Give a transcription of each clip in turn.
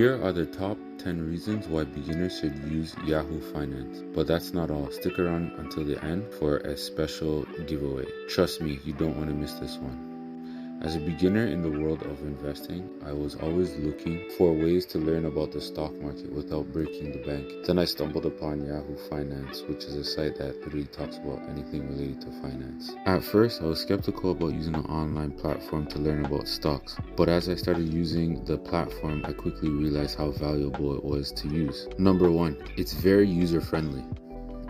Here are the top 10 reasons why beginners should use Yahoo Finance. But that's not all. Stick around until the end for a special giveaway. Trust me, you don't want to miss this one. As a beginner in the world of investing, I was always looking for ways to learn about the stock market without breaking the bank. Then I stumbled upon Yahoo Finance, which is a site that literally talks about anything related to finance. At first, I was skeptical about using an online platform to learn about stocks, but as I started using the platform, I quickly realized how valuable it was to use. Number one, it's very user-friendly.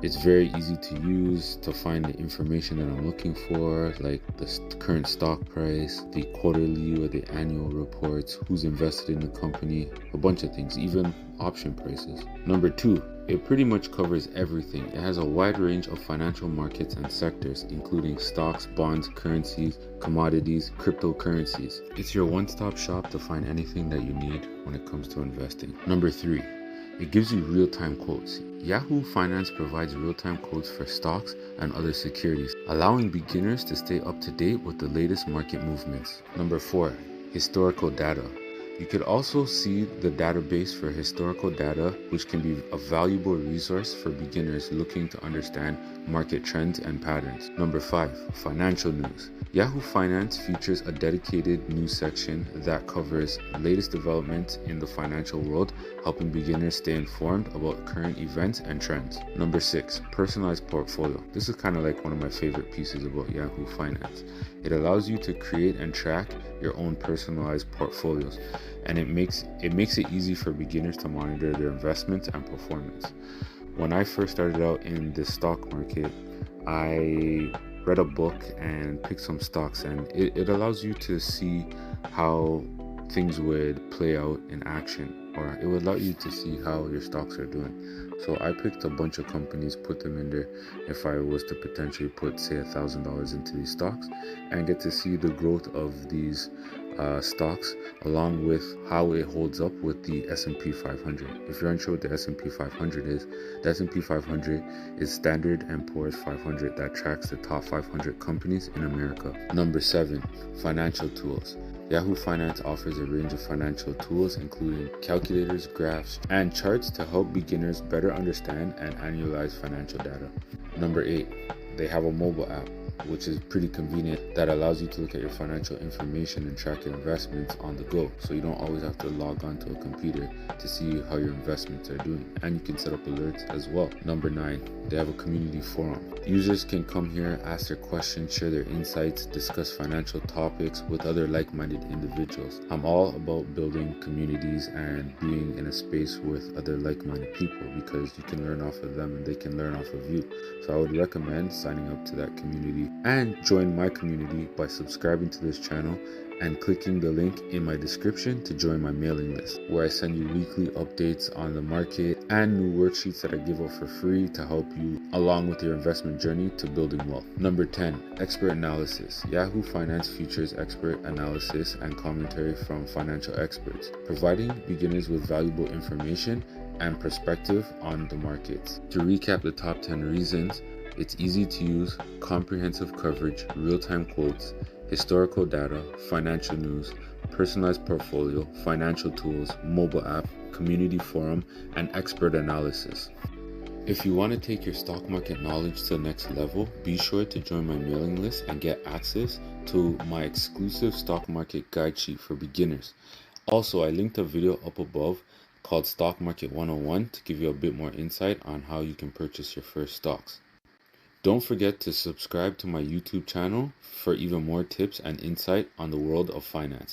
It's very easy to use to find the information that I'm looking for, like the current stock price, the quarterly or the annual reports, who's invested in the company, a bunch of things, even option prices. Number two, it pretty much covers everything. It has a wide range of financial markets and sectors, including stocks, bonds, currencies, commodities, cryptocurrencies. It's your one-stop shop to find anything that you need when it comes to investing. Number three, it gives you real-time quotes. Yahoo Finance provides real-time quotes for stocks and other securities, allowing beginners to stay up to date with the latest market movements. Number four, historical data. You could also see the database for historical data, which can be a valuable resource for beginners looking to understand market trends and patterns. Number five, financial news. Yahoo Finance features a dedicated news section that covers latest developments in the financial world, helping beginners stay informed about current events and trends. Number six, personalized portfolio. This is kind of like one of my favorite pieces about Yahoo Finance. It allows you to create and track your own personalized portfolios, and it makes it easy for beginners to monitor their investments and performance. When I first started out in the stock market, I read a book and picked some stocks, and it allows you to see how things would play out in action, or it would allow you to see how your stocks are doing. So I picked a bunch of companies, put them in there if I was to potentially put, say, $1,000 into these stocks, and get to see the growth of these stocks, along with how it holds up with the S&P 500. If you're unsure what the S&P 500 is, the S&P 500 is Standard & Poor's 500 that tracks the top 500 companies in America. Number seven, financial tools. Yahoo Finance offers a range of financial tools, including calculators, graphs, and charts to help beginners better understand and analyze financial data. Number eight, they have a mobile app, which is pretty convenient, that allows you to look at your financial information and track your investments on the go, so you don't always have to log on to a computer to see how your investments are doing, and you can set up alerts as well. Number nine, they have a community forum. Users can come here, ask their questions, share their insights, discuss financial topics with other like-minded individuals. I'm all about building communities and being in a space with other like-minded people, because you can learn off of them and they can learn off of you. So I would recommend signing up to that community and join my community by subscribing to this channel and clicking the link in my description to join my mailing list, where I send you weekly updates on the market and new worksheets that I give out for free to help you along with your investment journey to building wealth. Number 10, expert analysis. Yahoo Finance features expert analysis and commentary from financial experts, providing beginners with valuable information and perspective on the markets. To recap the top 10 reasons, it's easy to use, comprehensive coverage, real-time quotes, historical data, financial news, personalized portfolio, financial tools, mobile app, community forum, and expert analysis. If you want to take your stock market knowledge to the next level, be sure to join my mailing list and get access to my exclusive stock market guide sheet for beginners. Also, I linked a video up above called Stock Market 101 to give you a bit more insight on how you can purchase your first stocks. Don't forget to subscribe to my YouTube channel for even more tips and insight on the world of finance.